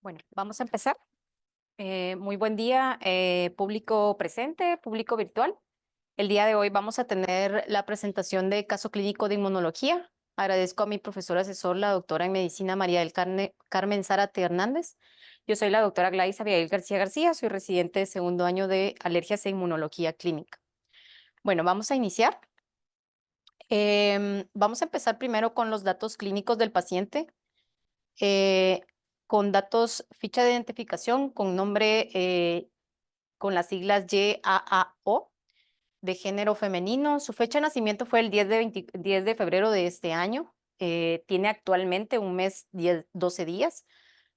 Bueno, vamos a empezar. Muy buen día, público presente, público virtual. El día de hoy vamos a tener la presentación de caso clínico de inmunología. Agradezco a mi profesora asesor, la doctora en medicina María del Carmen Zárate Hernández. Yo soy la doctora Gladys Abigail García García, soy residente de segundo año de alergias e inmunología clínica. Bueno, vamos a iniciar. Vamos a empezar primero con los datos clínicos del paciente. eh, con datos, ficha de identificación con nombre, con las siglas YAAO, de género femenino. Su fecha de nacimiento fue el 10 de febrero de este año. Tiene actualmente un mes, 12 días.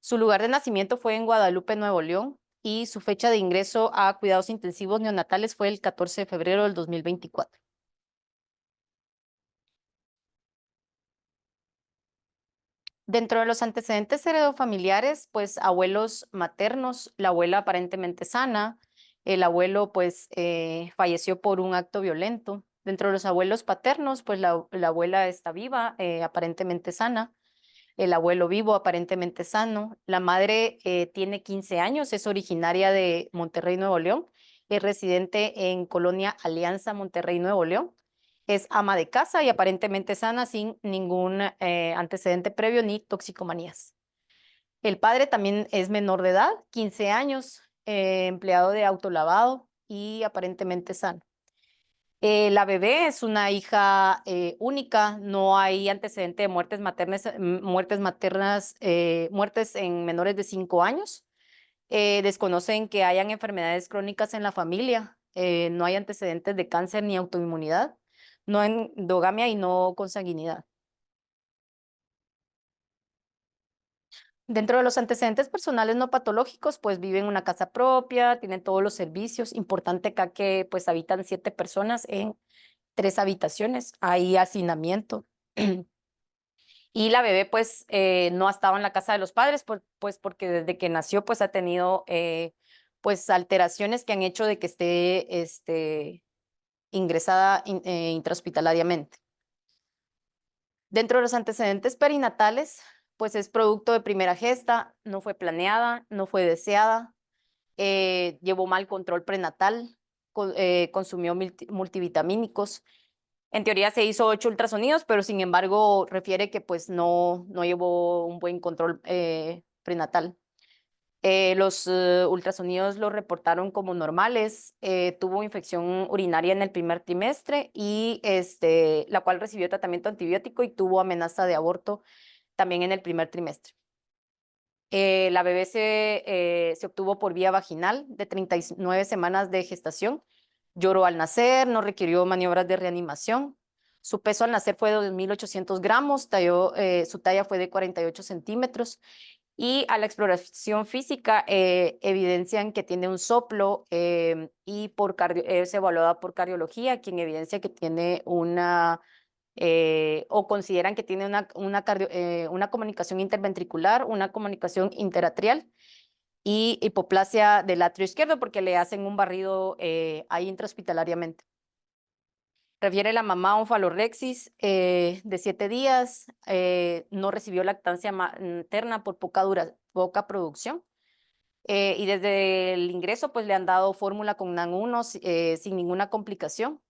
Su lugar de nacimiento fue en Guadalupe, Nuevo León, y su fecha de ingreso a cuidados intensivos neonatales fue el 14 de febrero del 2024. Dentro de los antecedentes heredofamiliares, pues abuelos maternos, la abuela aparentemente sana, el abuelo pues falleció por un acto violento. Dentro de los abuelos paternos, pues la abuela está viva, aparentemente sana, el abuelo vivo, aparentemente sano. La madre tiene 15 años, es originaria de Monterrey, Nuevo León, es residente en Colonia Alianza, Monterrey, Nuevo León. Es ama de casa y aparentemente sana, sin ningún antecedente previo ni toxicomanías. El padre también es menor de edad, 15 años, empleado de autolavado y aparentemente sano. La bebé es una hija única, no hay antecedente de muertes maternas, muertes en menores de 5 años. Desconocen que hayan enfermedades crónicas en la familia, no hay antecedentes de cáncer ni autoinmunidad, no endogamia y no consanguinidad. Dentro de los antecedentes personales no patológicos, pues viven en una casa propia, tienen todos los servicios. Importante acá que pues habitan 7 personas en 3 habitaciones, hay hacinamiento. Y la bebé pues no ha estado en la casa de los padres, pues porque desde que nació pues ha tenido pues alteraciones que han hecho de que esté ingresada intrahospitalariamente. Dentro de los antecedentes perinatales, pues es producto de primera gesta, no fue planeada, no fue deseada, llevó mal control prenatal, consumió multivitamínicos. En teoría se hizo 8 ultrasonidos, pero sin embargo refiere que pues no llevó un buen control prenatal. Los ultrasonidos lo reportaron como normales, tuvo infección urinaria en el primer trimestre y la cual recibió tratamiento antibiótico y tuvo amenaza de aborto también en el primer trimestre. La bebé se obtuvo por vía vaginal de 39 semanas de gestación. Lloró al nacer, no requirió maniobras de reanimación. Su peso al nacer fue de 2.800 gramos, su talla fue de 48 centímetros. Y a la exploración física evidencian que tiene un soplo y es evaluada por cardiología, quien evidencia que tiene o consideran que tiene una comunicación interventricular, una comunicación interatrial y hipoplasia del atrio izquierdo porque le hacen un barrido ahí intrahospitalariamente. Refiere la mamá a un falorexis de 7 días, no recibió lactancia materna por poca producción. Y desde el ingreso, pues le han dado fórmula con NAN1 sin ninguna complicación.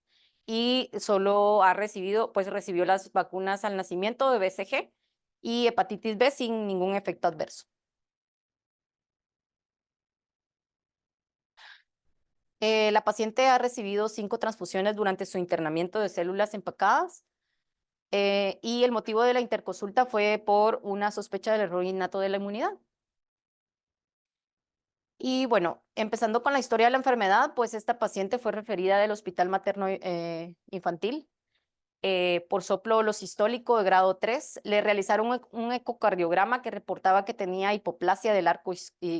Y solo recibió las vacunas al nacimiento de BCG y hepatitis B sin ningún efecto adverso. La paciente ha recibido 5 transfusiones durante su internamiento de células empacadas. Y el motivo de la interconsulta fue por una sospecha del error innato de la inmunidad. Y bueno, empezando con la historia de la enfermedad, pues esta paciente fue referida del Hospital Materno Infantil por soplo sistólico de grado 3. Le realizaron un ecocardiograma que reportaba que tenía hipoplasia del arco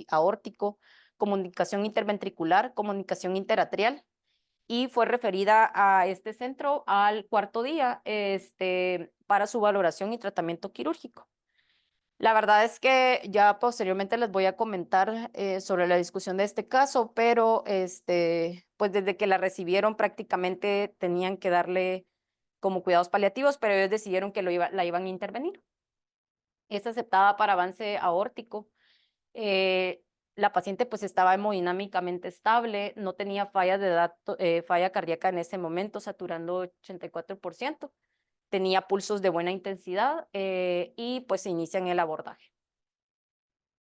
aórtico, comunicación interventricular, comunicación interatrial, y fue referida a este centro al cuarto día para su valoración y tratamiento quirúrgico. La verdad es que ya posteriormente les voy a comentar sobre la discusión de este caso, pero pues desde que la recibieron prácticamente tenían que darle como cuidados paliativos, pero ellos decidieron que la iban a intervenir. Es aceptada para avance aórtico. La paciente pues estaba hemodinámicamente estable, no tenía falla cardíaca en ese momento, saturando 84%, tenía pulsos de buena intensidad y pues se inician el abordaje.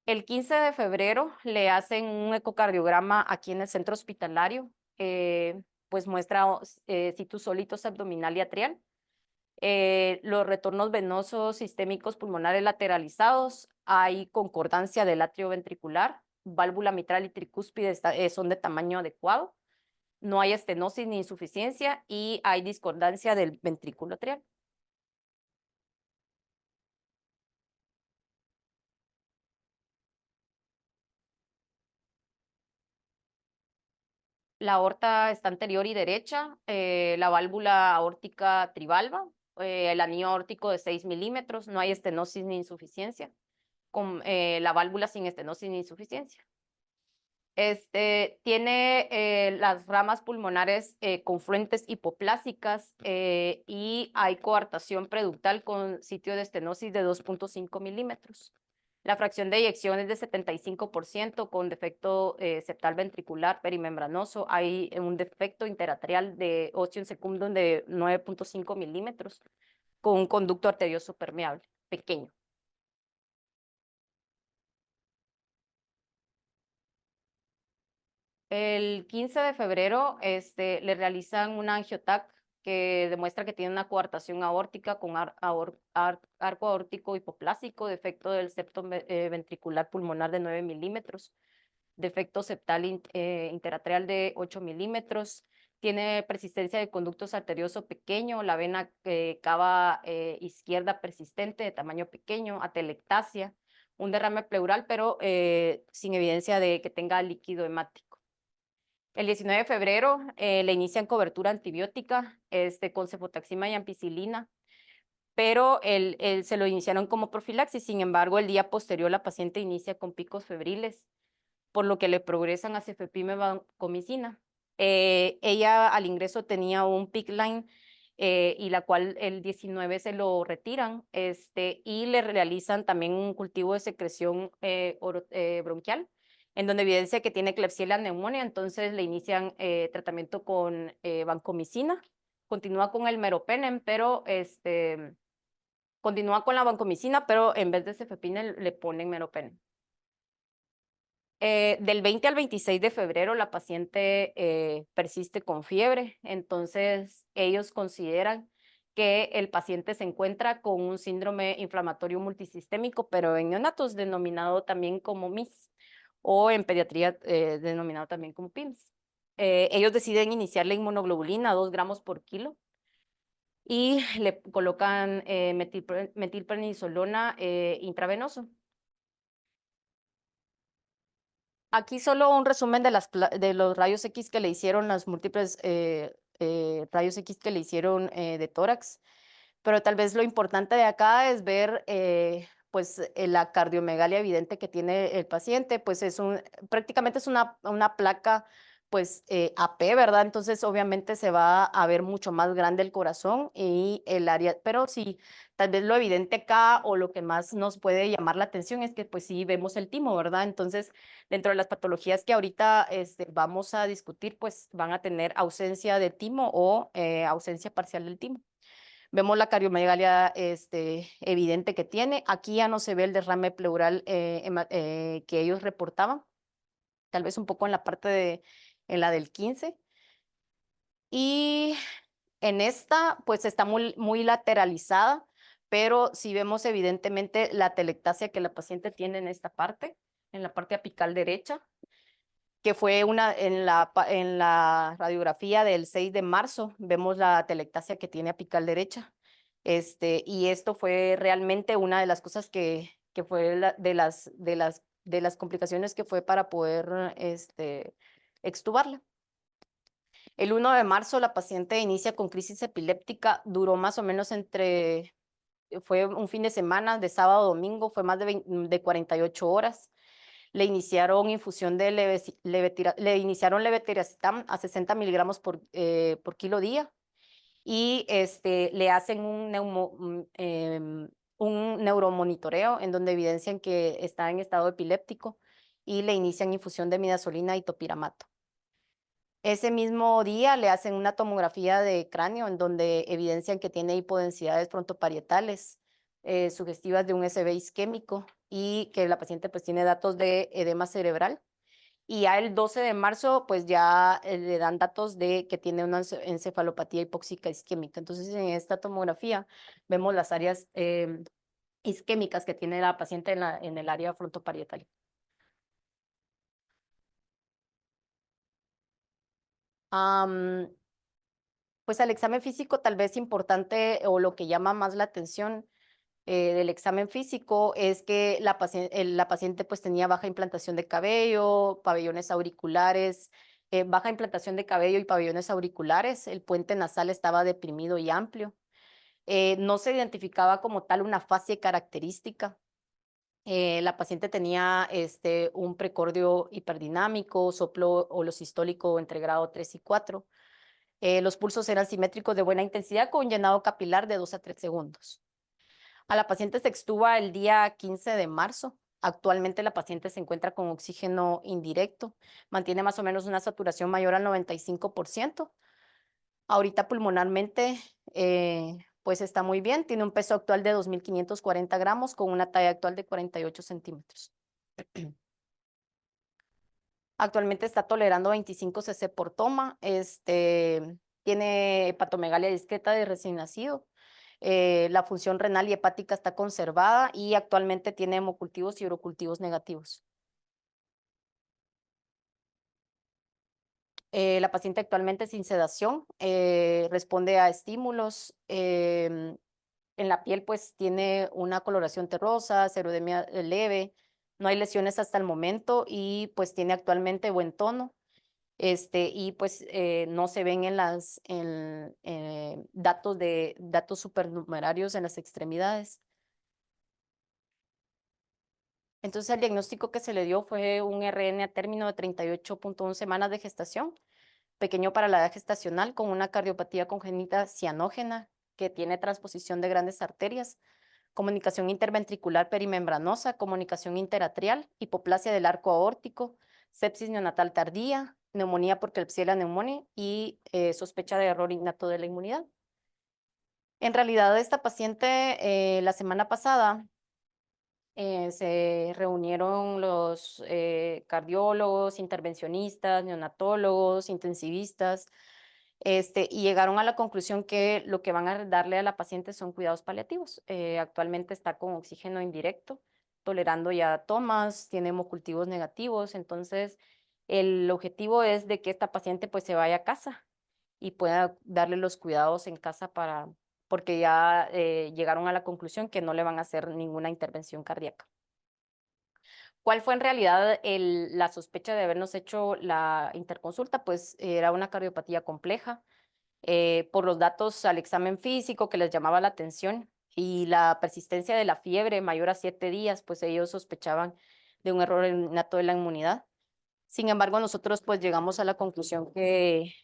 El 15 de febrero le hacen un ecocardiograma aquí en el centro hospitalario, pues muestra situs sólidos abdominal y atrial. Los retornos venosos sistémicos pulmonares lateralizados, hay concordancia del atrio ventricular, válvula mitral y tricúspide son de tamaño adecuado, no hay estenosis ni insuficiencia y hay discordancia del ventrículo atrial. La aorta está anterior y derecha, la válvula aórtica trivalva, el anillo aórtico de 6 milímetros, no hay estenosis ni insuficiencia, con la válvula sin estenosis ni insuficiencia. Tiene las ramas pulmonares confluentes hipoplásicas y hay coartación preductal con sitio de estenosis de 2.5 milímetros. La fracción de eyección es de 75% con defecto septal ventricular perimembranoso. Hay un defecto interatrial de ostium secundum de 9.5 milímetros con un conducto arterioso permeable pequeño. El 15 de febrero le realizan un angiotac que demuestra que tiene una coartación aórtica con arco aórtico hipoplásico, defecto del septo ventricular pulmonar de 9 milímetros, defecto septal interatrial de 8 milímetros, tiene persistencia de conductos arterioso pequeño, la vena cava izquierda persistente de tamaño pequeño, atelectasia, un derrame pleural, pero sin evidencia de que tenga líquido hemático. El 19 de febrero le inician cobertura antibiótica con cefotaxima y ampicilina, pero se lo iniciaron como profilaxis. Sin embargo, el día posterior la paciente inicia con picos febriles, por lo que le progresan a cefepime vancomicina. Ella al ingreso tenía un PICC line y la cual el 19 se lo retiran y le realizan también un cultivo de secreción bronquial en donde evidencia que tiene Klebsiella pneumonia, entonces le inician tratamiento con vancomicina, continúa con el meropenem, pero continúa con la vancomicina, pero en vez de cefepime le ponen meropenem. Del 20 al 26 de febrero la paciente persiste con fiebre, entonces ellos consideran que el paciente se encuentra con un síndrome inflamatorio multisistémico, pero en neonatos denominado también como MIS o en pediatría denominado también como PIMS. Ellos deciden iniciar la inmunoglobulina a 2 gramos por kilo y le colocan metilprednisolona intravenoso. Aquí solo un resumen de los rayos X que le hicieron, las múltiples rayos X que le hicieron de tórax, pero tal vez lo importante de acá es ver pues la cardiomegalia evidente que tiene el paciente, pues prácticamente es una placa pues AP, ¿verdad? Entonces obviamente se va a ver mucho más grande el corazón y el área, pero sí, tal vez lo evidente acá o lo que más nos puede llamar la atención es que pues sí vemos el timo, ¿verdad? Entonces dentro de las patologías que ahorita vamos a discutir, pues van a tener ausencia de timo o ausencia parcial del timo. Vemos la cardiomegalia evidente que tiene. Aquí ya no se ve el derrame pleural que ellos reportaban, tal vez un poco en la parte en la del 15. Y en esta, pues está muy lateralizada, pero sí vemos evidentemente la atelectasia que la paciente tiene en esta parte, en la parte apical derecha, que fue en la radiografía del 6 de marzo, vemos la atelectasia que tiene apical derecha. Y esto fue realmente una de las cosas que fue de las complicaciones que fue para poder extubarla. El 1 de marzo la paciente inicia con crisis epiléptica, duró más o menos fue un fin de semana, de sábado a domingo, fue más de 48 horas. Le iniciaron infusión de levetiracetam a 60 miligramos por kilo día y le hacen un un neuromonitoreo en donde evidencian que está en estado epiléptico y le inician infusión de midazolam y topiramato. Ese mismo día le hacen una tomografía de cráneo en donde evidencian que tiene hipodensidades frontoparietales sugestivas de un SB isquémico y que la paciente pues tiene datos de edema cerebral. Y ya el 12 de marzo pues ya le dan datos de que tiene una encefalopatía hipóxica isquémica. Entonces en esta tomografía vemos las áreas isquémicas que tiene la paciente en el área frontoparietal. Pues al examen físico tal vez importante o lo que llama más la atención del examen físico es que la paciente pues tenía baja implantación de cabello, pabellones auriculares, baja implantación de cabello y pabellones auriculares, el puente nasal estaba deprimido y amplio. No se identificaba como tal una fascia característica. La paciente tenía un precordio hiperdinámico, soplo holosistólico entre grado 3 y 4. Los pulsos eran simétricos de buena intensidad con llenado capilar de 2 a 3 segundos. A la paciente se extuba el día 15 de marzo. Actualmente la paciente se encuentra con oxígeno indirecto, mantiene más o menos una saturación mayor al 95%. Ahorita pulmonarmente, pues está muy bien, tiene un peso actual de 2.540 gramos con una talla actual de 48 centímetros. Actualmente está tolerando 25 cc por toma, tiene hepatomegalia discreta de recién nacido. La función renal y hepática está conservada y actualmente tiene hemocultivos y urocultivos negativos. La paciente actualmente sin sedación, responde a estímulos. En la piel pues tiene una coloración terrosa, serodemia leve, no hay lesiones hasta el momento y pues tiene actualmente buen tono. Y pues no se ven en las datos supernumerarios en las extremidades. Entonces el diagnóstico que se le dio fue un RN a término de 38.1 semanas de gestación, pequeño para la edad gestacional, con una cardiopatía congénita cianógena que tiene transposición de grandes arterias, comunicación interventricular perimembranosa, comunicación interatrial, hipoplasia del arco aórtico, sepsis neonatal tardía, neumonía por Klebsiella pneumoniae y sospecha de error innato de la inmunidad. En realidad, esta paciente la semana pasada se reunieron los cardiólogos, intervencionistas, neonatólogos, intensivistas, y llegaron a la conclusión que lo que van a darle a la paciente son cuidados paliativos. Actualmente está con oxígeno indirecto, tolerando ya tomas, tiene hemocultivos negativos, entonces el objetivo es de que esta paciente pues se vaya a casa y pueda darle los cuidados en casa porque ya llegaron a la conclusión que no le van a hacer ninguna intervención cardíaca. ¿Cuál fue en realidad la sospecha de habernos hecho la interconsulta? Pues era una cardiopatía compleja. Por los datos al examen físico que les llamaba la atención y la persistencia de la fiebre mayor a 7 días, pues ellos sospechaban de un error innato de la inmunidad. Sin embargo, nosotros pues llegamos a la conclusión que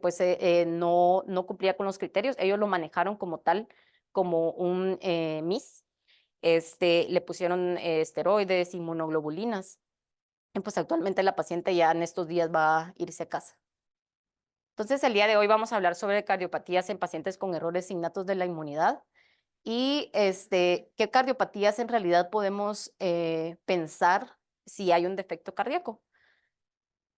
pues no cumplía con los criterios. Ellos lo manejaron como tal, como un MIS. Le pusieron esteroides, inmunoglobulinas. Y pues actualmente la paciente ya en estos días va a irse a casa. Entonces, el día de hoy vamos a hablar sobre cardiopatías en pacientes con errores innatos de la inmunidad y qué cardiopatías en realidad podemos pensar si hay un defecto cardíaco.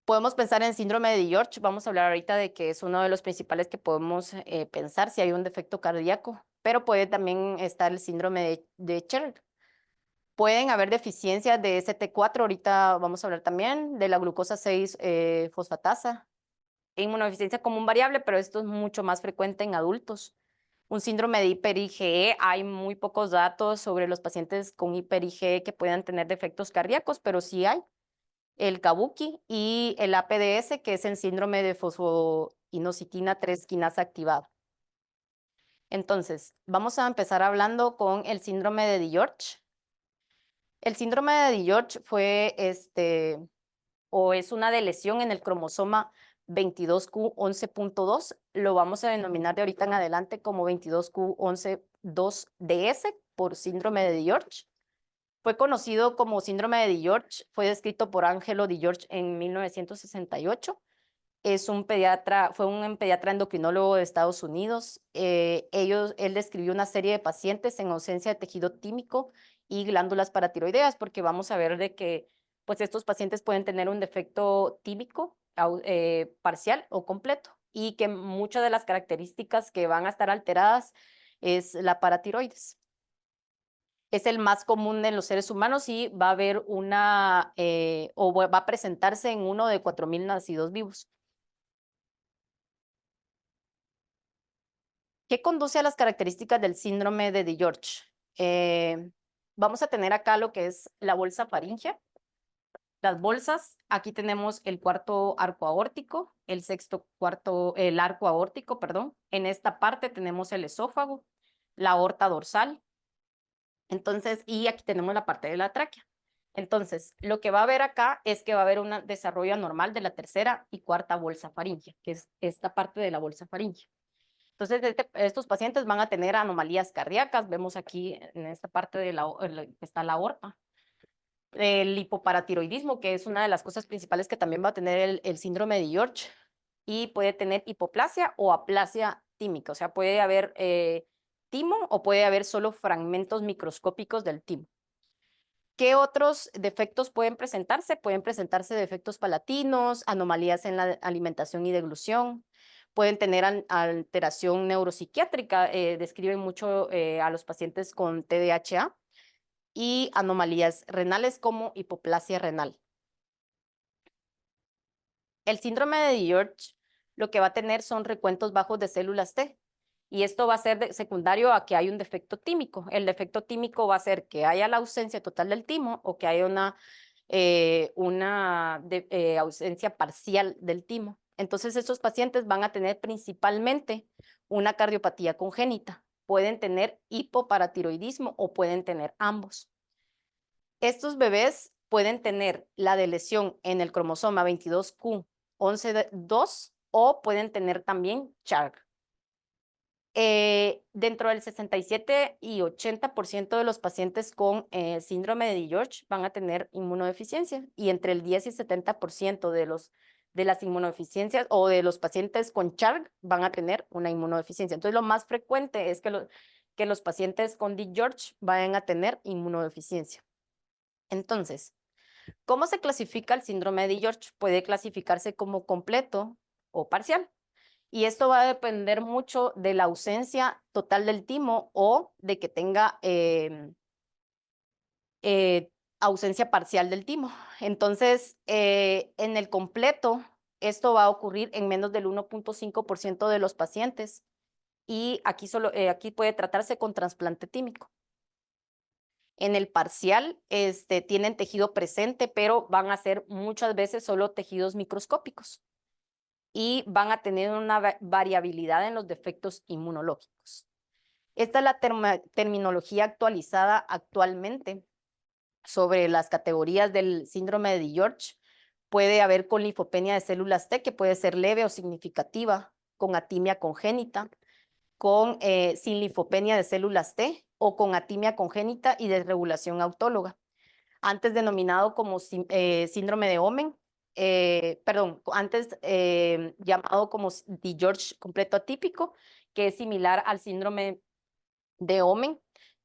Podemos pensar en síndrome de George, vamos a hablar ahorita de que es uno de los principales que podemos pensar si hay un defecto cardíaco, pero puede también estar el síndrome de Cherer. Pueden haber deficiencias de ST4, ahorita vamos a hablar también de la glucosa 6 fosfatasa. Inmunodeficiencia común variable, pero esto es mucho más frecuente en adultos. Un síndrome de hiper-IgE, hay muy pocos datos sobre los pacientes con hiper-IgE que puedan tener defectos cardíacos, pero sí hay. El Kabuki y el APDS, que es el síndrome de fosfoinositoina 3 quinasa activada. Entonces, vamos a empezar hablando con el síndrome de DiGeorge. El síndrome de DiGeorge fue o es una lesión en el cromosoma 22q11.2, lo vamos a denominar de ahorita en adelante como 22q11.2DS, por síndrome de George. Fue conocido como síndrome de George, fue descrito por Angelo Di George en 1968. Fue un pediatra endocrinólogo de Estados Unidos. Él describió una serie de pacientes en ausencia de tejido tímico y glándulas paratiroideas, porque vamos a ver de que pues, estos pacientes pueden tener un defecto tímico parcial o completo, y que muchas de las características que van a estar alteradas es la paratiroides. Es el más común en los seres humanos y va a haber va a presentarse en uno de 4,000 nacidos vivos. ¿Qué conduce a las características del síndrome de DiGeorge? Vamos a tener acá lo que es la bolsa faríngea. Las bolsas, aquí tenemos el cuarto arco aórtico, el arco aórtico, perdón. En esta parte tenemos el esófago, la aorta dorsal. Entonces, y aquí tenemos la parte de la tráquea. Entonces, lo que va a haber acá es que va a haber un desarrollo anormal de la tercera y cuarta bolsa faríngea, que es esta parte de la bolsa faríngea. Entonces, estos pacientes van a tener anomalías cardíacas. Vemos aquí en esta parte de está la aorta. El hipoparatiroidismo, que es una de las cosas principales que también va a tener el síndrome de George, y puede tener hipoplasia o aplasia tímica, o sea, puede haber timo o puede haber solo fragmentos microscópicos del timo. ¿Qué otros defectos pueden presentarse? Pueden presentarse defectos palatinos, anomalías en la alimentación y deglución, pueden tener alteración neuropsiquiátrica, describen mucho a los pacientes con TDAH, y anomalías renales como hipoplasia renal. El síndrome de George lo que va a tener son recuentos bajos de células T, y esto va a ser secundario a que hay un defecto tímico. El defecto tímico va a ser que haya la ausencia total del timo o que haya una ausencia parcial del timo. Entonces, estos pacientes van a tener principalmente una cardiopatía congénita. Pueden tener hipoparatiroidismo o pueden tener ambos. Estos bebés pueden tener la deleción en el cromosoma 22q11.2 o pueden tener también CHARG. Dentro del 67 y 80% de los pacientes con síndrome de George van a tener inmunodeficiencia, y entre el 10 y 70% de las inmunodeficiencias o de los pacientes con CHARG van a tener una inmunodeficiencia. Entonces, lo más frecuente es que los pacientes con George vayan a tener inmunodeficiencia. Entonces, ¿cómo se clasifica el síndrome de George? Puede clasificarse como completo o parcial. Y esto va a depender mucho de la ausencia total del timo o de que tenga ausencia parcial del timo. Entonces, en el completo, esto va a ocurrir en menos del 1.5% de los pacientes, y aquí puede tratarse con trasplante tímico. En el parcial, tienen tejido presente, pero van a ser muchas veces solo tejidos microscópicos, y van a tener una variabilidad en los defectos inmunológicos. Esta es la terminología actualizada actualmente sobre las categorías del síndrome de George. Puede haber con linfopenia de células T, que puede ser leve o significativa, con atimia congénita, sin linfopenia de células T, o con atimia congénita y desregulación autóloga, antes denominado como síndrome de Omen, antes llamado como DiGeorge completo atípico, que es similar al síndrome de Omen,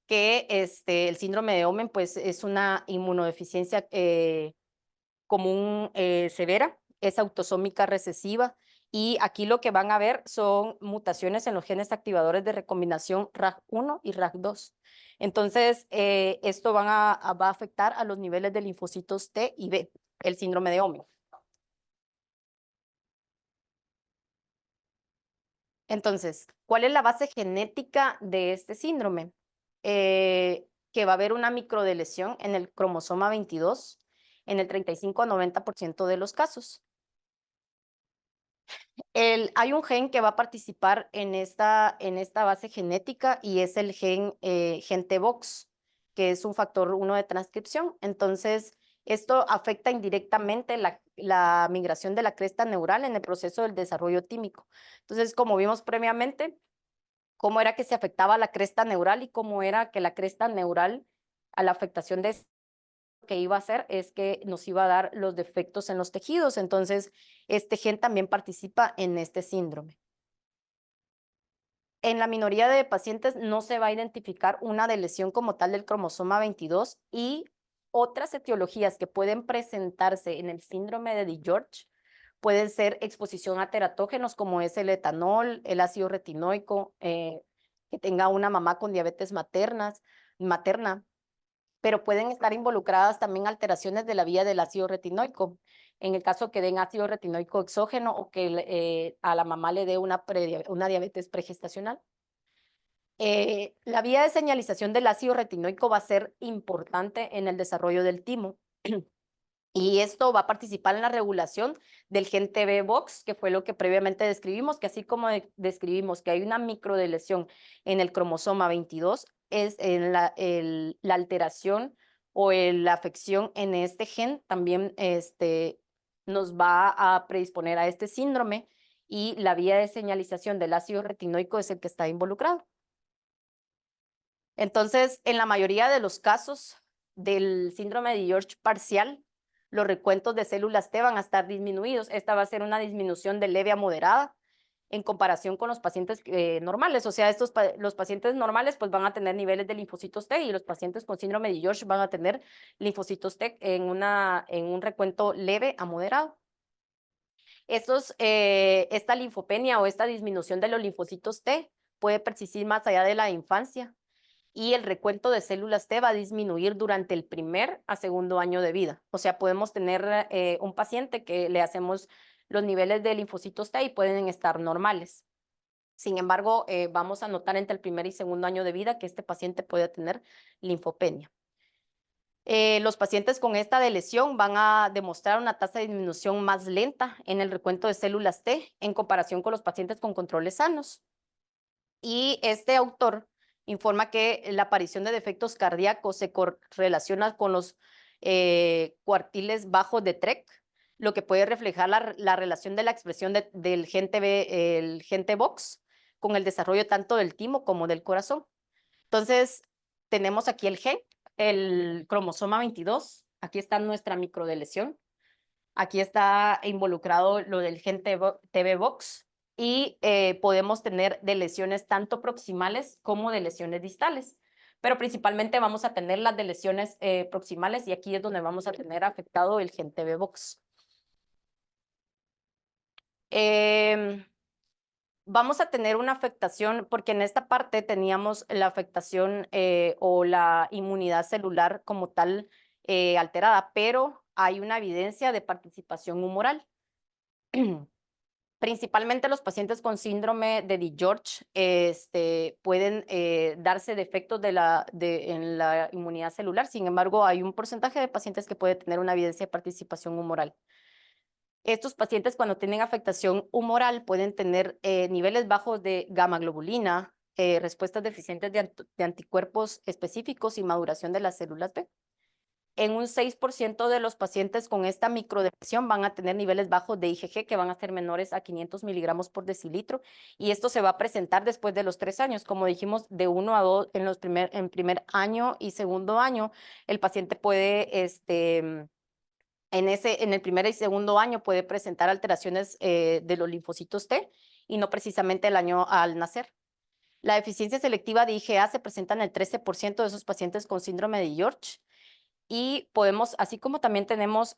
que el síndrome de Omen pues es una inmunodeficiencia común severa, es autosómica recesiva, y aquí lo que van a ver son mutaciones en los genes activadores de recombinación RAG1 y RAG2. Entonces, esto va a afectar a los niveles de linfocitos T y B, el síndrome de Omen. Entonces, ¿cuál es la base genética de este síndrome? Que va a haber una microdeleción en el cromosoma 22 en el 35 a 90% de los casos. Hay un gen que va a participar en esta base genética, y es el gen TBOX, que es un factor 1 de transcripción. Entonces, esto afecta indirectamente la migración de la cresta neural en el proceso del desarrollo tímico. Entonces, como vimos previamente, cómo era que se afectaba la cresta neural y cómo era que la cresta neural, a la afectación de que iba a hacer es que nos iba a dar los defectos en los tejidos. Entonces, este gen también participa en este síndrome. En la minoría de pacientes no se va a identificar una de lesión como tal del cromosoma 22 y otras etiologías que pueden presentarse en el síndrome de DiGeorge pueden ser exposición a teratógenos como es el etanol, el ácido retinoico, que tenga una mamá con diabetes materna, pero pueden estar involucradas también alteraciones de la vía del ácido retinoico. En el caso que den ácido retinoico exógeno o que a la mamá le dé una diabetes pregestacional. La vía de señalización del ácido retinoico va a ser importante en el desarrollo del timo. Y esto va a participar en la regulación del gen TB-Box, que fue lo que previamente describimos, que así como describimos que hay una microdeleción en el cromosoma 22, es en la alteración o la afección en este gen también nos va a predisponer a este síndrome y la vía de señalización del ácido retinoico es el que está involucrado. Entonces, en la mayoría de los casos del síndrome de George parcial, los recuentos de células T van a estar disminuidos. Esta va a ser una disminución de leve a moderada en comparación con los pacientes normales. O sea, los pacientes normales pues van a tener niveles de linfocitos T y los pacientes con síndrome de George van a tener linfocitos T en un recuento leve a moderado. Esta linfopenia o esta disminución de los linfocitos T puede persistir más allá de la infancia y el recuento de células T va a disminuir durante el primer a segundo año de vida. O sea, podemos tener un paciente que le hacemos los niveles de linfocitos T y pueden estar normales. Sin embargo, vamos a notar entre el primer y segundo año de vida que este paciente puede tener linfopenia. Los pacientes con esta lesión van a demostrar una tasa de disminución más lenta en el recuento de células T en comparación con los pacientes con controles sanos. Y este autor informa que la aparición de defectos cardíacos se correlaciona con los cuartiles bajos de TREC, lo que puede reflejar la relación de la expresión del gen TBOX con el desarrollo tanto del timo como del corazón. Entonces, tenemos aquí el gen, el cromosoma 22, aquí está nuestra microdeleción, aquí está involucrado lo del gen TB-Box y podemos tener de lesiones tanto proximales como de lesiones distales. Pero principalmente vamos a tener las de lesiones proximales y aquí es donde vamos a tener afectado el gen TB-Box. Vamos a tener una afectación, porque en esta parte teníamos la afectación o la inmunidad celular como tal alterada, pero hay una evidencia de participación humoral. Principalmente los pacientes con síndrome de DiGeorge pueden darse defectos en la inmunidad celular. Sin embargo, hay un porcentaje de pacientes que puede tener una evidencia de participación humoral. Estos pacientes cuando tienen afectación humoral pueden tener niveles bajos de gamma globulina, respuestas deficientes de anticuerpos específicos y maduración de las células B. En un 6% de los pacientes con esta microdepresión van a tener niveles bajos de IgG que van a ser menores a 500 miligramos por decilitro y esto se va a presentar después de los 3 años. Como dijimos, de 1 a 2 en primer año y segundo año, el paciente puede, en el primer y segundo año puede presentar alteraciones de los linfocitos T y no precisamente el año al nacer. La deficiencia selectiva de IgA se presenta en el 13% de esos pacientes con síndrome de George. Y podemos, así como también tenemos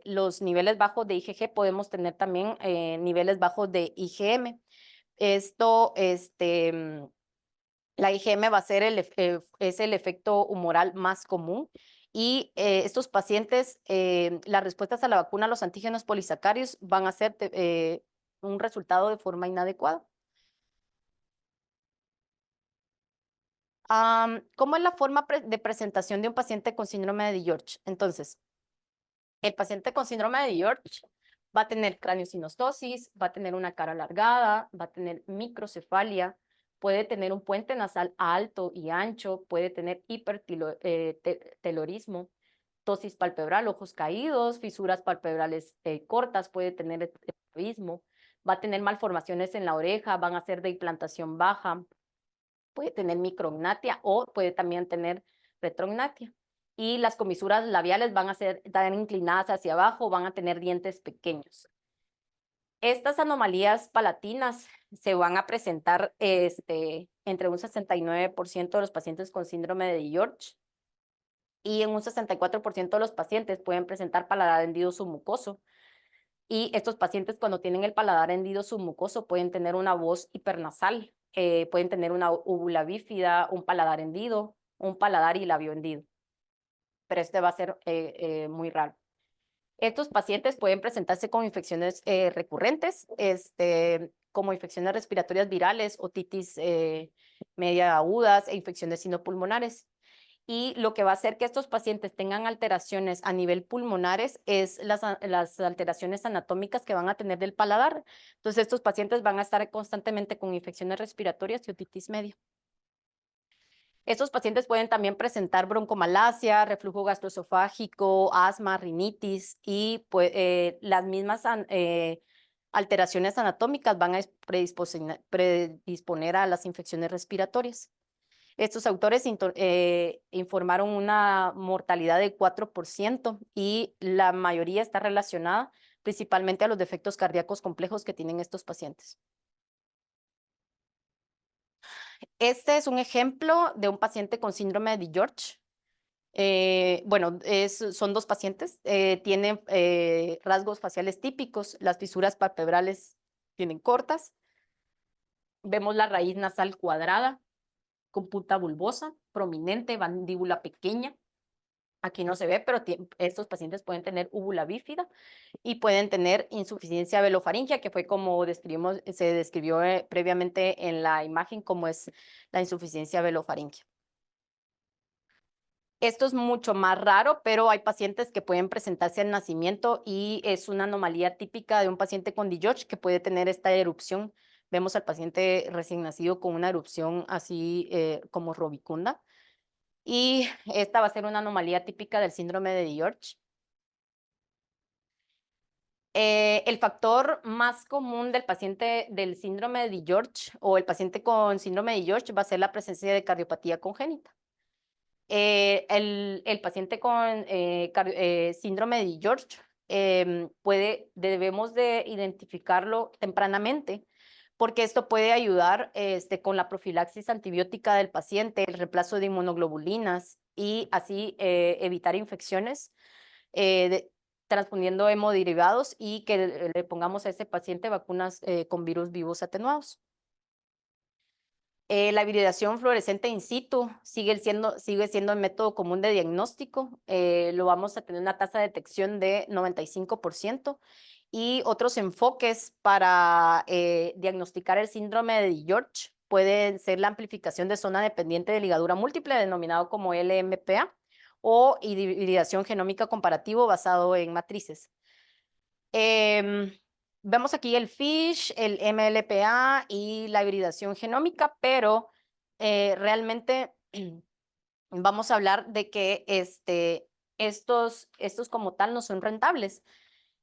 los niveles bajos de IgG, podemos tener también niveles bajos de IgM. La IgM va a ser es el efecto humoral más común. Y estos pacientes, las respuestas a la vacuna, los antígenos polisacáridos, van a ser un resultado de forma inadecuada. ¿Cómo es la forma de presentación de un paciente con síndrome de George? Entonces, el paciente con síndrome de George va a tener craneosinostosis, va a tener una cara alargada, va a tener microcefalia, puede tener un puente nasal alto y ancho, puede tener hipertelorismo, tosis palpebral, ojos caídos, fisuras palpebrales cortas, puede tener estrabismo, va a tener malformaciones en la oreja, van a ser de implantación baja, puede tener micrognatia o puede también tener retrognatia. Y las comisuras labiales van a estar inclinadas hacia abajo, van a tener dientes pequeños. Estas anomalías palatinas se van a presentar entre un 69% de los pacientes con síndrome de George y en un 64% de los pacientes pueden presentar paladar hendido submucoso. Y estos pacientes, cuando tienen el paladar hendido submucoso, pueden tener una voz hipernasal, pueden tener una úvula bífida, un paladar hendido, un paladar y labio hendido. Pero este va a ser muy raro. Estos pacientes pueden presentarse con infecciones recurrentes, como infecciones respiratorias virales, otitis media agudas e infecciones sinopulmonares. Y lo que va a hacer que estos pacientes tengan alteraciones a nivel pulmonares es las alteraciones anatómicas que van a tener del paladar. Entonces, estos pacientes van a estar constantemente con infecciones respiratorias y otitis media. Estos pacientes pueden también presentar broncomalacia, reflujo gastroesofágico, asma, rinitis y pues, las mismas alteraciones anatómicas van a predisponer a las infecciones respiratorias. Estos autores informaron una mortalidad de 4% y la mayoría está relacionada principalmente a los defectos cardíacos complejos que tienen estos pacientes. Este es un ejemplo de un paciente con síndrome de George. Bueno, son dos pacientes, tienen rasgos faciales típicos, las fisuras palpebrales tienen cortas, vemos la raíz nasal cuadrada, con punta bulbosa, prominente, mandíbula pequeña. Aquí no se ve, pero estos pacientes pueden tener úvula bífida y pueden tener insuficiencia velofaringia, que fue como se describió previamente en la imagen, como es la insuficiencia velofaringia. Esto es mucho más raro, pero hay pacientes que pueden presentarse al nacimiento y es una anomalía típica de un paciente con DiGeorge que puede tener esta erupción. Vemos al paciente recién nacido con una erupción así como robicunda. Y esta va a ser una anomalía típica del síndrome de DiGeorge. El factor más común del paciente del síndrome de DiGeorge o el paciente con síndrome de DiGeorge va a ser la presencia de cardiopatía congénita. El paciente con síndrome de DiGeorge debemos de identificarlo tempranamente porque esto puede ayudar con la profilaxis antibiótica del paciente, el reemplazo de inmunoglobulinas y así evitar infecciones transponiendo hemoderivados y que le pongamos a ese paciente vacunas con virus vivos atenuados. La hibridación fluorescente in situ sigue siendo el método común de diagnóstico. Lo vamos a tener una tasa de detección de 95%. Y otros enfoques para diagnosticar el síndrome de DiGeorge pueden ser la amplificación de zona dependiente de ligadura múltiple, denominado como LMPA, o hibridación genómica comparativo basado en matrices. Vemos aquí el FISH, el MLPA y la hibridación genómica, pero realmente vamos a hablar de que estos como tal no son rentables.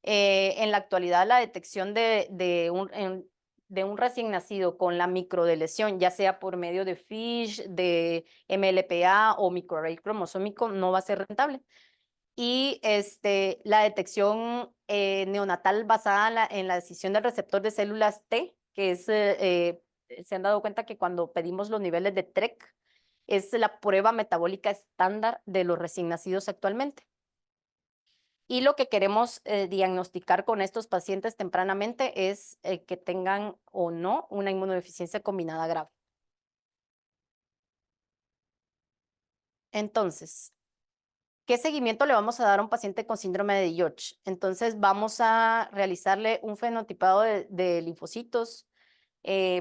En la actualidad, la detección de un recién nacido con la microdeleción, ya sea por medio de FISH, de MLPA o microarray cromosómico, no va a ser rentable. Y la detección neonatal basada en la decisión del receptor de células T, que es, se han dado cuenta que cuando pedimos los niveles de TREC, es la prueba metabólica estándar de los recién nacidos actualmente. Y lo que queremos diagnosticar con estos pacientes tempranamente es que tengan o no una inmunodeficiencia combinada grave. Entonces, ¿qué seguimiento le vamos a dar a un paciente con síndrome de George? Entonces, vamos a realizarle un fenotipado de linfocitos.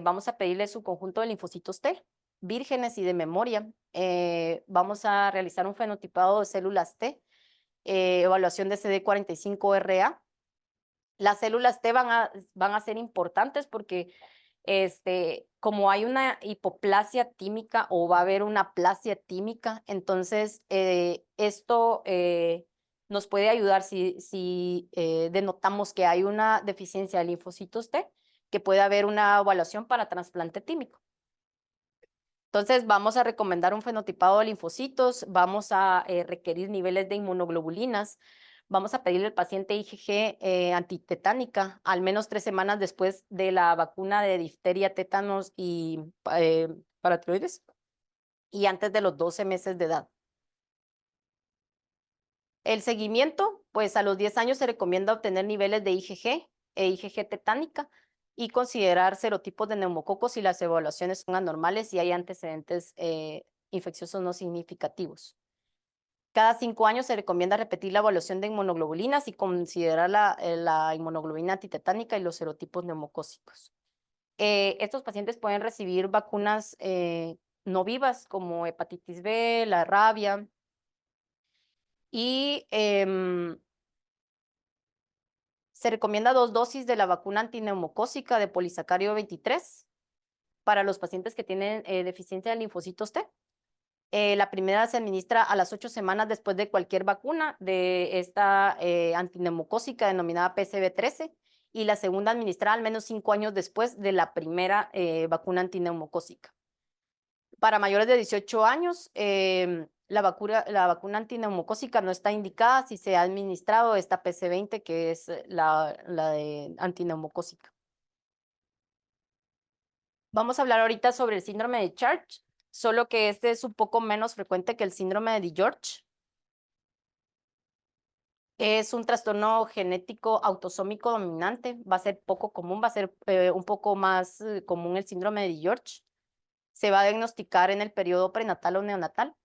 Vamos a pedirle su conjunto de linfocitos T, vírgenes y de memoria. Vamos a realizar un fenotipado de células T, evaluación de CD45RA. Las células T van a ser importantes porque como hay una hipoplasia tímica o va a haber una plasia tímica, entonces esto nos puede ayudar si denotamos que hay una deficiencia de linfocitos T, que puede haber una evaluación para trasplante tímico. Entonces, vamos a recomendar un fenotipado de linfocitos, vamos a requerir niveles de inmunoglobulinas, vamos a pedirle al paciente IgG antitetánica al menos 3 semanas después de la vacuna de difteria, tétanos y paratiroides y antes de los 12 meses de edad. El seguimiento, pues a los 10 años se recomienda obtener niveles de IgG e IgG tetánica y considerar serotipos de neumococos si las evaluaciones son anormales y hay antecedentes infecciosos no significativos. Cada 5 años se recomienda repetir la evaluación de inmunoglobulinas y considerar la inmunoglobulina antitetánica y los serotipos neumocócicos. Estos pacientes pueden recibir vacunas no vivas como hepatitis B, la rabia y se recomienda 2 dosis de la vacuna antineumocócica de polisacario 23 para los pacientes que tienen deficiencia de linfocitos T. La primera se administra a las 8 semanas después de cualquier vacuna de esta antineumocócica denominada PCV13 y la segunda administrada al menos 5 años después de la primera vacuna antineumocócica. Para mayores de 18 años, la vacuna antineumocócica no está indicada si se ha administrado esta PC20, que es la de antineumocócica. Vamos a hablar ahorita sobre el síndrome de Church, solo que este es un poco menos frecuente que el síndrome de George. Es un trastorno genético autosómico dominante, va a ser poco común, va a ser un poco más común el síndrome de George. Se va a diagnosticar en el periodo prenatal o neonatal.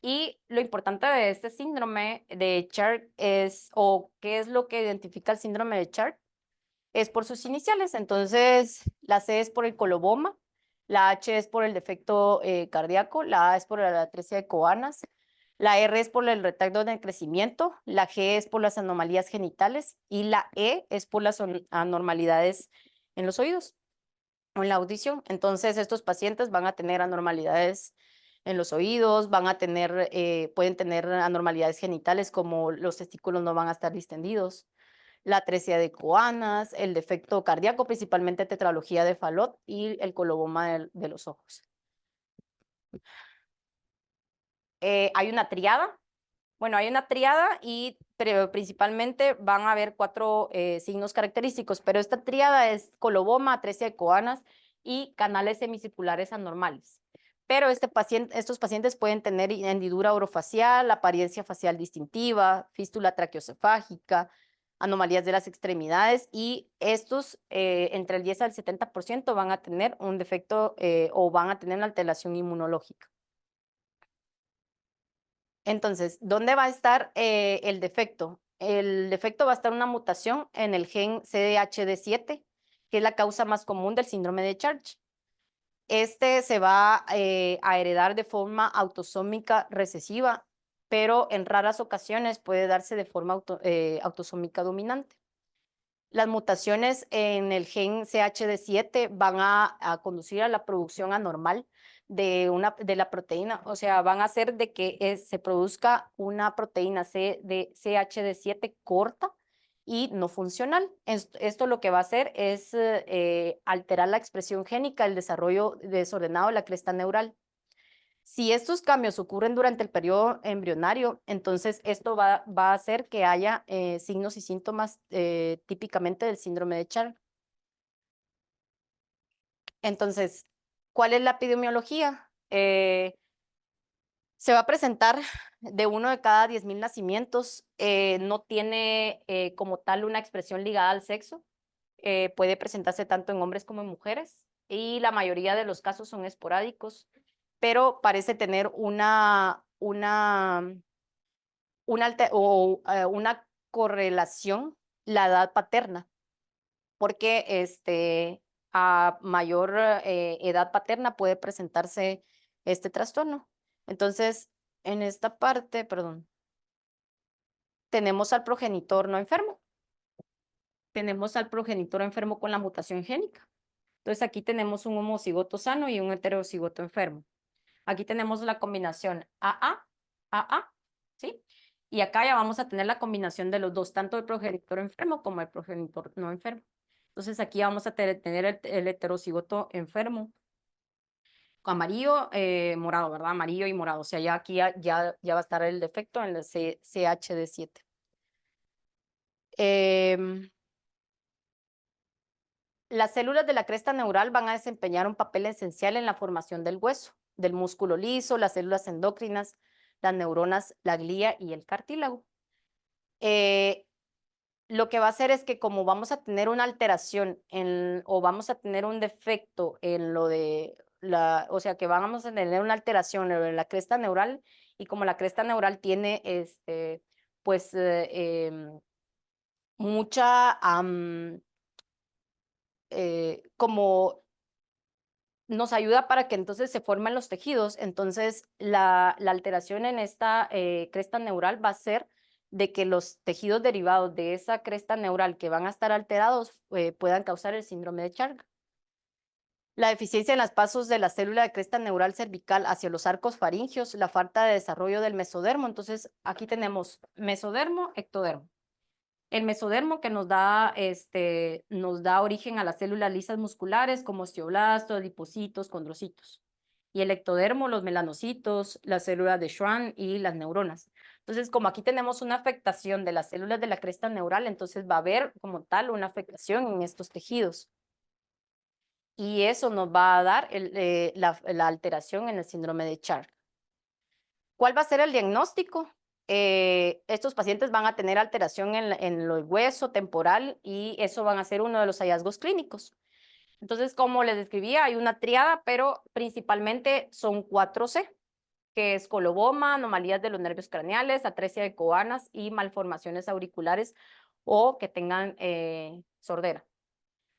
Y lo importante de este síndrome de Church es, o qué es lo que identifica el síndrome de Church, es por sus iniciales. Entonces, la C es por el coloboma, la H es por el defecto cardíaco, la A es por la atresia de Coanas, la R es por el retardo de crecimiento, la G es por las anomalías genitales y la E es por las anormalidades en los oídos o en la audición. Entonces, estos pacientes van a tener anormalidades en los oídos, van a tener, pueden tener anormalidades genitales como los testículos no van a estar distendidos, la atresia de Coanas, el defecto cardíaco, principalmente tetralogía de Fallot y el coloboma de los ojos. Hay una triada. Bueno, hay una triada y pero principalmente van a haber 4 signos característicos, pero esta triada es coloboma, atresia de Coanas y canales semicirculares anormales. Pero estos pacientes pueden tener hendidura orofacial, apariencia facial distintiva, fístula traqueocefágica, anomalías de las extremidades y estos entre el 10 al 70% van a tener un defecto o van a tener una alteración inmunológica. Entonces, ¿dónde va a estar el defecto? El defecto va a estar una mutación en el gen CDHD7, que es la causa más común del síndrome de Church. Este se va a heredar de forma autosómica recesiva, pero en raras ocasiones puede darse de forma autosómica dominante. Las mutaciones en el gen CHD7 van a conducir a la producción anormal de la proteína, o sea, van a hacer de que se produzca una proteína de CHD7 corta y no funcional. Esto lo que va a hacer es alterar la expresión génica, el desarrollo desordenado de la cresta neural. Si estos cambios ocurren durante el periodo embrionario, entonces esto va a hacer que haya signos y síntomas típicamente del síndrome de Char. Entonces, ¿cuál es la epidemiología? Se va a presentar de 1 de cada 10,000 nacimientos. No tiene como tal una expresión ligada al sexo. Puede presentarse tanto en hombres como en mujeres y la mayoría de los casos son esporádicos, pero parece tener una correlación la edad paterna, porque a mayor edad paterna puede presentarse este trastorno. Entonces, en esta parte, perdón, tenemos al progenitor no enfermo. Tenemos al progenitor enfermo con la mutación génica. Entonces, aquí tenemos un homocigoto sano y un heterocigoto enfermo. Aquí tenemos la combinación AA, ¿sí? Y acá ya vamos a tener la combinación de los dos, tanto el progenitor enfermo como el progenitor no enfermo. Entonces, aquí vamos a tener el heterocigoto enfermo amarillo, morado, ¿verdad? Amarillo y morado. O sea, ya aquí ya va a estar el defecto en el CHD7. Las células de la cresta neural van a desempeñar un papel esencial en la formación del hueso, del músculo liso, las células endócrinas, las neuronas, la glía y el cartílago. Lo que va a hacer es que como vamos a tener una alteración o vamos a tener un defecto en lo de o sea, que vamos a tener una alteración en la cresta neural, y como la cresta neural tiene, pues, mucha, como nos ayuda para que entonces se formen los tejidos. Entonces, la alteración en esta cresta neural va a ser de que los tejidos derivados de esa cresta neural que van a estar alterados puedan causar el síndrome de Charcot. La deficiencia en los pasos de la célula de cresta neural cervical hacia los arcos faringios, la falta de desarrollo del mesodermo. Entonces, aquí tenemos mesodermo, ectodermo. El mesodermo que nos da origen a las células lisas musculares como osteoblastos, adipocitos, condrocitos. Y el ectodermo, los melanocitos, las células de Schwann y las neuronas. Entonces, como aquí tenemos una afectación de las células de la cresta neural, entonces va a haber como tal una afectación en estos tejidos. Y eso nos va a dar la alteración en el síndrome de Charcot. ¿Cuál va a ser el diagnóstico? Estos pacientes van a tener alteración en el hueso temporal y eso van a ser uno de los hallazgos clínicos. Entonces, como les describía, hay una triada, pero principalmente son 4C, que es coloboma, anomalías de los nervios craneales, atresia de Coanas y malformaciones auriculares o que tengan sordera.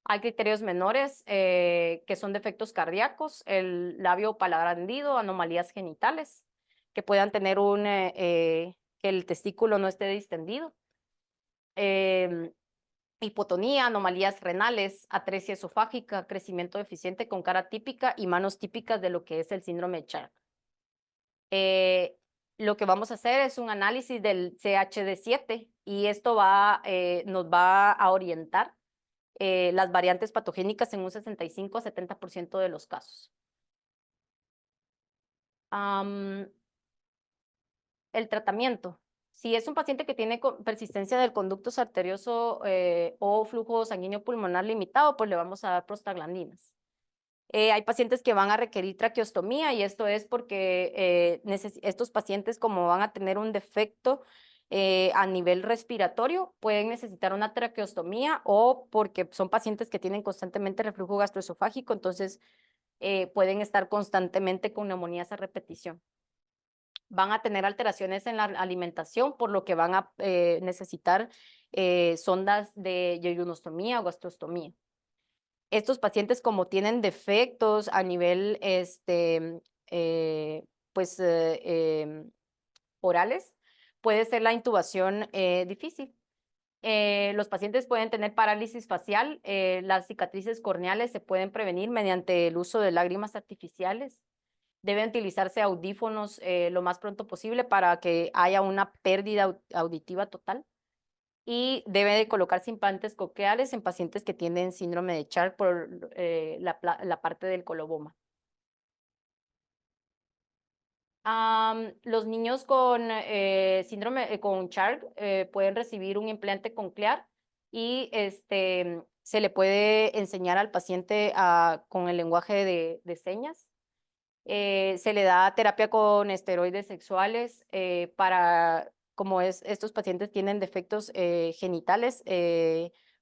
Hay criterios menores que son defectos cardíacos, el labio paladar hendido, anomalías genitales, que puedan tener que el testículo no esté distendido, hipotonía, anomalías renales, atresia esofágica, crecimiento deficiente con cara típica y manos típicas de lo que es el síndrome de Charcot. Lo que vamos a hacer es un análisis del CHD7 y esto nos va a orientar las variantes patogénicas en un 65 a 70% de los casos. El tratamiento. Si es un paciente que tiene persistencia del conducto arterioso o flujo sanguíneo pulmonar limitado, pues le vamos a dar prostaglandinas. Hay pacientes que van a requerir traqueostomía y esto es porque estos pacientes, como van a tener un defecto a nivel respiratorio, pueden necesitar una traqueostomía o porque son pacientes que tienen constantemente reflujo gastroesofágico, entonces pueden estar constantemente con neumonías a repetición. Van a tener alteraciones en la alimentación, por lo que van a necesitar sondas de yeyunostomía o gastrostomía. Estos pacientes, como tienen defectos a nivel pues, orales, puede ser la intubación difícil. Los pacientes pueden tener parálisis facial, las cicatrices corneales se pueden prevenir mediante el uso de lágrimas artificiales. Deben utilizarse audífonos lo más pronto posible para que haya una pérdida auditiva total. Y debe de colocarse implantes cocleares en pacientes que tienen síndrome de Charcot por la parte del coloboma. Los niños con síndrome con Charcot pueden recibir un implante coclear y se le puede enseñar al paciente con el lenguaje de señas. Se le da terapia con esteroides sexuales como estos pacientes tienen defectos genitales,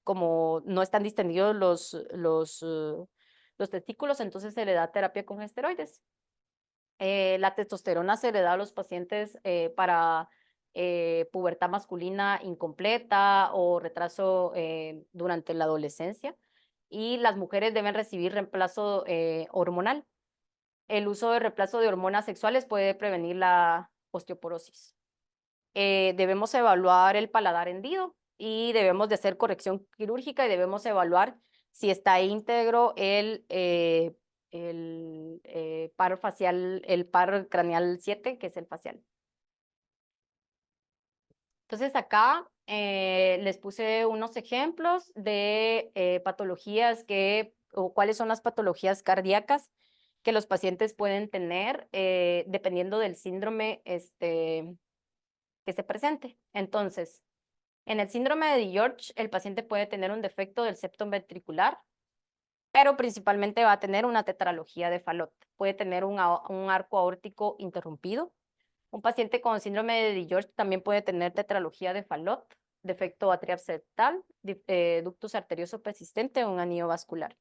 como no están distendidos los testículos, entonces se le da terapia con esteroides. La testosterona se le da a los pacientes para pubertad masculina incompleta o retraso durante la adolescencia, y las mujeres deben recibir reemplazo hormonal. El uso de reemplazo de hormonas sexuales puede prevenir la osteoporosis. Debemos evaluar el paladar hendido y debemos de hacer corrección quirúrgica y debemos evaluar si está íntegro el par facial, el par craneal 7, que es el facial. Entonces acá les puse unos ejemplos de patologías o cuáles son las patologías cardíacas que los pacientes pueden tener dependiendo del síndrome que se presente. Entonces, en el síndrome de DiGeorge, el paciente puede tener un defecto del septo ventricular, pero principalmente va a tener una tetralogía de Fallot. Puede tener un arco aórtico interrumpido. Un paciente con síndrome de DiGeorge también puede tener tetralogía de Fallot, defecto atrial septal, ductus arterioso persistente o un anillo vascular.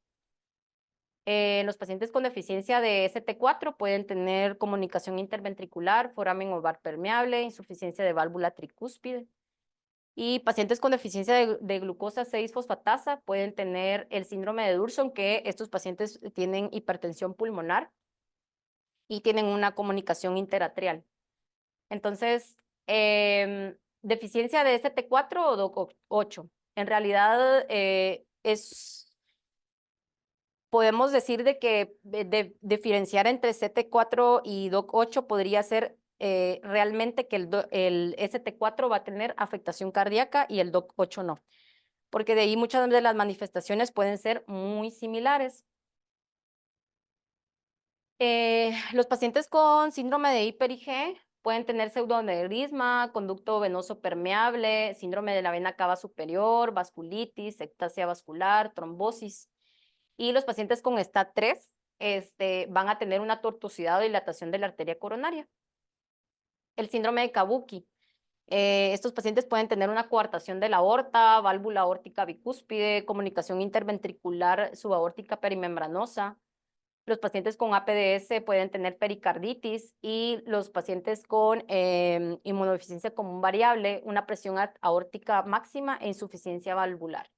Los pacientes con deficiencia de ST4 pueden tener comunicación interventricular, foramen ovar permeable, insuficiencia de válvula tricúspide. Y pacientes con deficiencia de glucosa 6-fosfatasa pueden tener el síndrome de Durson, que estos pacientes tienen hipertensión pulmonar y tienen una comunicación interatrial. Entonces, deficiencia de ST4 o DOC8. En realidad podemos decir de que diferenciar entre ST4 y DOC8 podría ser realmente que el ST4 va a tener afectación cardíaca y el DOC8 no, porque de ahí muchas de las manifestaciones pueden ser muy similares. Los pacientes con síndrome de hiper-IgE pueden tener pseudoaneurisma, conducto venoso permeable, síndrome de la vena cava superior, vasculitis, ectasia vascular, trombosis. Y los pacientes con STAT3 van a tener una tortuosidad o dilatación de la arteria coronaria. El síndrome de Kabuki. Estos pacientes pueden tener una coartación de la aorta, válvula aórtica bicúspide, comunicación interventricular subaórtica perimembranosa. Los pacientes con APDS pueden tener pericarditis y los pacientes con inmunodeficiencia común variable, una presión aórtica máxima e insuficiencia valvular.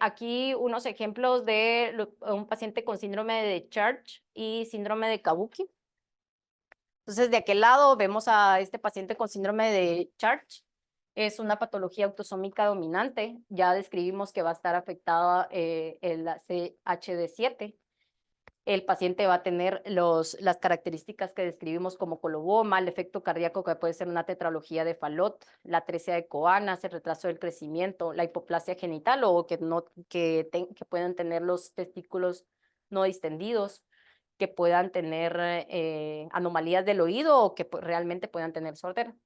Aquí unos ejemplos de un paciente con síndrome de Church y síndrome de Kabuki. Entonces, de aquel lado vemos a este paciente con síndrome de Church. Es una patología autosómica dominante. Ya describimos que va a estar afectada el CHD7. El paciente va a tener las características que describimos como coloboma, el efecto cardíaco que puede ser una tetralogía de Fallot, la atresia de Coanas, el retraso del crecimiento, la hipoplasia genital o que puedan tener los testículos no distendidos, que puedan tener anomalías del oído o que realmente puedan tener sordera.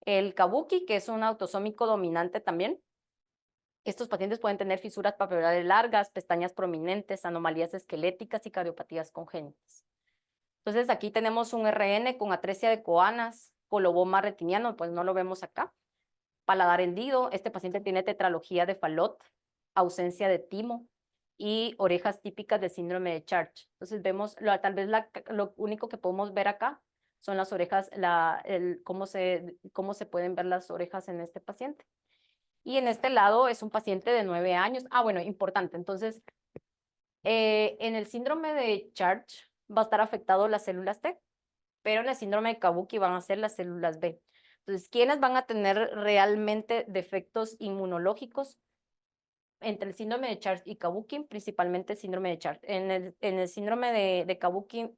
El Kabuki, que es un autosómico dominante también. Estos pacientes pueden tener fisuras papilolares largas, pestañas prominentes, anomalías esqueléticas y cardiopatías congénitas. Entonces, aquí tenemos un RN con atresia de Coanas, coloboma retiniano, pues no lo vemos acá. Paladar hendido, este paciente tiene tetralogía de Fallot, ausencia de timo y orejas típicas del síndrome de Church. Entonces, vemos, tal vez lo único que podemos ver acá son las orejas, cómo se pueden ver las orejas en este paciente. Y en este lado es un paciente de 9 años. Bueno, importante. Entonces, en el síndrome de Church va a estar afectado las células T, pero en el síndrome de Kabuki van a ser las células B. Entonces, ¿quiénes van a tener realmente defectos inmunológicos? Entre el síndrome de Church y Kabuki, principalmente el síndrome de Church. En el síndrome de Kabuki,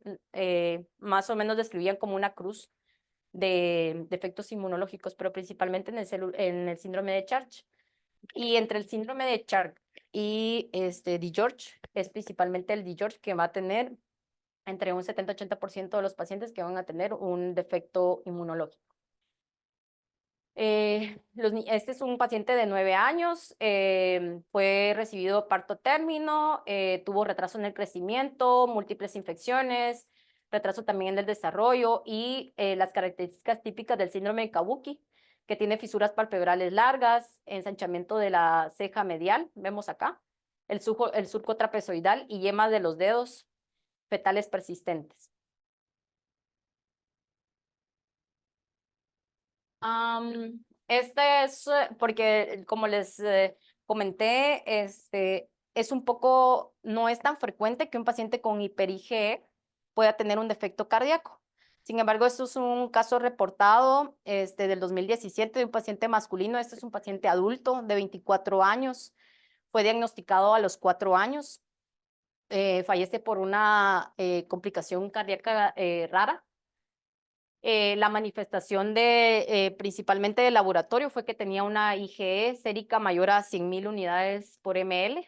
más o menos describían como una cruz de defectos inmunológicos, pero principalmente en el síndrome de Church. Y entre el síndrome de Church y DiGeorge, es principalmente el DiGeorge que va a tener entre un 70-80% de los pacientes que van a tener un defecto inmunológico. Este es un paciente de 9 años, fue recibido parto término, tuvo retraso en el crecimiento, múltiples infecciones, retraso también en el desarrollo y las características típicas del síndrome de Kabuki, que tiene fisuras palpebrales largas, ensanchamiento de la ceja medial, vemos acá, el surco trapezoidal y yemas de los dedos fetales persistentes. Este es porque, como les comenté, es un poco, no es tan frecuente que un paciente con hiper-IgE pueda tener un defecto cardíaco. Sin embargo, esto es un caso reportado del 2017 de un paciente masculino. Este es un paciente adulto de 24 años. Fue diagnosticado a los 4 años. Fallece por una complicación cardíaca rara. La manifestación principalmente del laboratorio fue que tenía una IgE sérica mayor a 100.000 unidades por ml.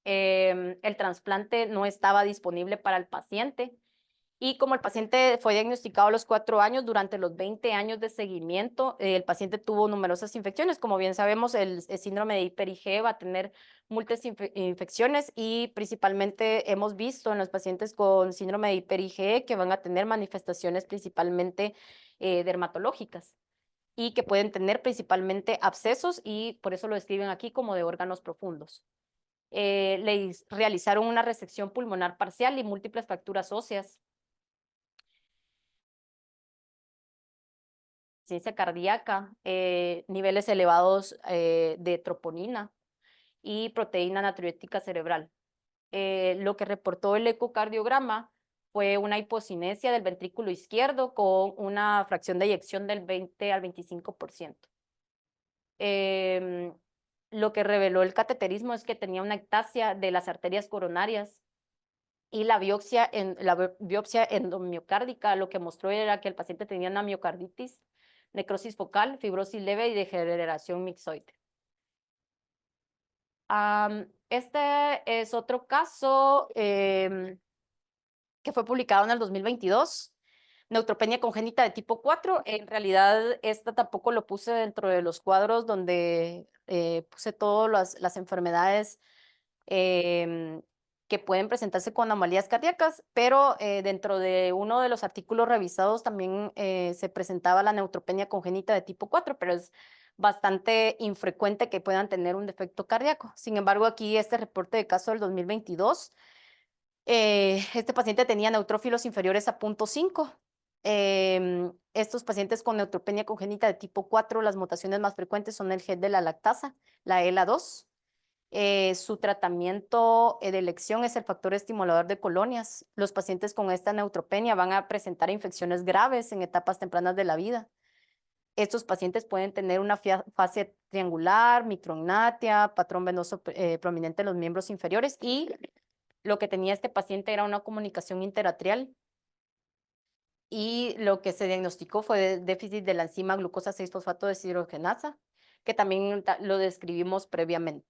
El trasplante no estaba disponible para el paciente. Y como el paciente fue diagnosticado a los 4 años, durante los 20 años de seguimiento, el paciente tuvo numerosas infecciones. Como bien sabemos, el síndrome de hiper-IgE va a tener múltiples infecciones y principalmente hemos visto en los pacientes con síndrome de hiper-IgE que van a tener manifestaciones principalmente dermatológicas y que pueden tener principalmente abscesos y por eso lo describen aquí como de órganos profundos. Le realizaron una resección pulmonar parcial y múltiples fracturas óseas. Insuficiencia cardíaca, niveles elevados de troponina y proteína natriurética cerebral. Lo que reportó el ecocardiograma fue una hipocinesia del ventrículo izquierdo con una fracción de eyección del 20 al 25%. Lo que reveló el cateterismo es que tenía una ectasia de las arterias coronarias y la biopsia endomiocárdica lo que mostró era que el paciente tenía una miocarditis, necrosis focal, fibrosis leve y degeneración mixoide. Este es otro caso que fue publicado en el 2022, neutropenia congénita de tipo 4. En realidad, esta tampoco lo puse dentro de los cuadros donde puse todas las enfermedades que pueden presentarse con anomalías cardíacas, pero dentro de uno de los artículos revisados también se presentaba la neutropenia congénita de tipo 4, pero es bastante infrecuente que puedan tener un defecto cardíaco. Sin embargo, aquí este reporte de caso del 2022, este paciente tenía neutrófilos inferiores a 0.5. Estos pacientes con neutropenia congénita de tipo 4, las mutaciones más frecuentes son el GET de la lactasa, la ELA2. Su tratamiento de elección es el factor estimulador de colonias. Los pacientes con esta neutropenia van a presentar infecciones graves en etapas tempranas de la vida. Estos pacientes pueden tener una fase triangular, micrognatia, patrón venoso prominente en los miembros inferiores y lo que tenía este paciente era una comunicación interatrial y lo que se diagnosticó fue déficit de la enzima glucosa 6-fosfato deshidrogenasa, que también lo describimos previamente.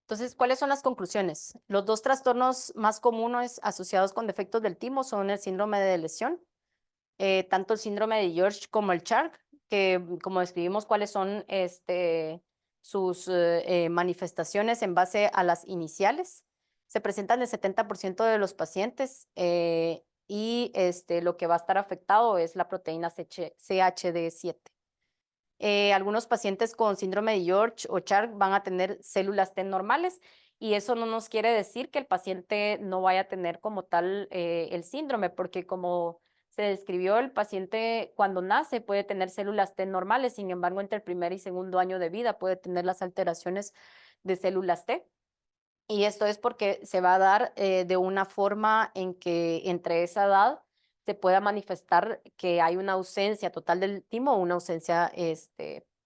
Entonces, ¿cuáles son las conclusiones? Los dos trastornos más comunes asociados con defectos del timo son el síndrome de lesión, tanto el síndrome de George como el Charg, que como describimos cuáles son sus manifestaciones en base a las iniciales. Se presentan el 70% de los pacientes y lo que va a estar afectado es la proteína CHD7. Algunos pacientes con síndrome de George o Charg van a tener células T normales y eso no nos quiere decir que el paciente no vaya a tener como tal el síndrome, porque como se describió, el paciente cuando nace puede tener células T normales, sin embargo, entre el primer y segundo año de vida puede tener las alteraciones de células T. Y esto es porque se va a dar de una forma en que entre esa edad se pueda manifestar que hay una ausencia total del timo o una ausencia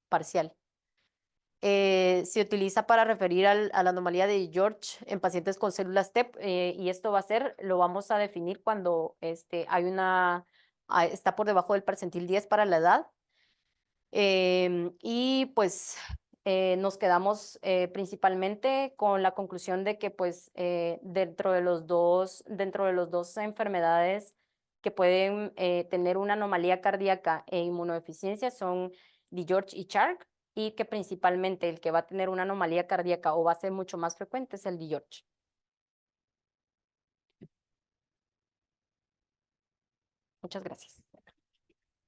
parcial. Se utiliza para referir a la anomalía de George en pacientes con células TEP y esto lo vamos a definir cuando está por debajo del percentil 10 para la edad. Y pues nos quedamos principalmente con la conclusión de que pues dentro de los dos enfermedades que pueden tener una anomalía cardíaca e inmunodeficiencia son DiGeorge y Charg, y que principalmente el que va a tener una anomalía cardíaca o va a ser mucho más frecuente es el DiGeorge. Muchas gracias.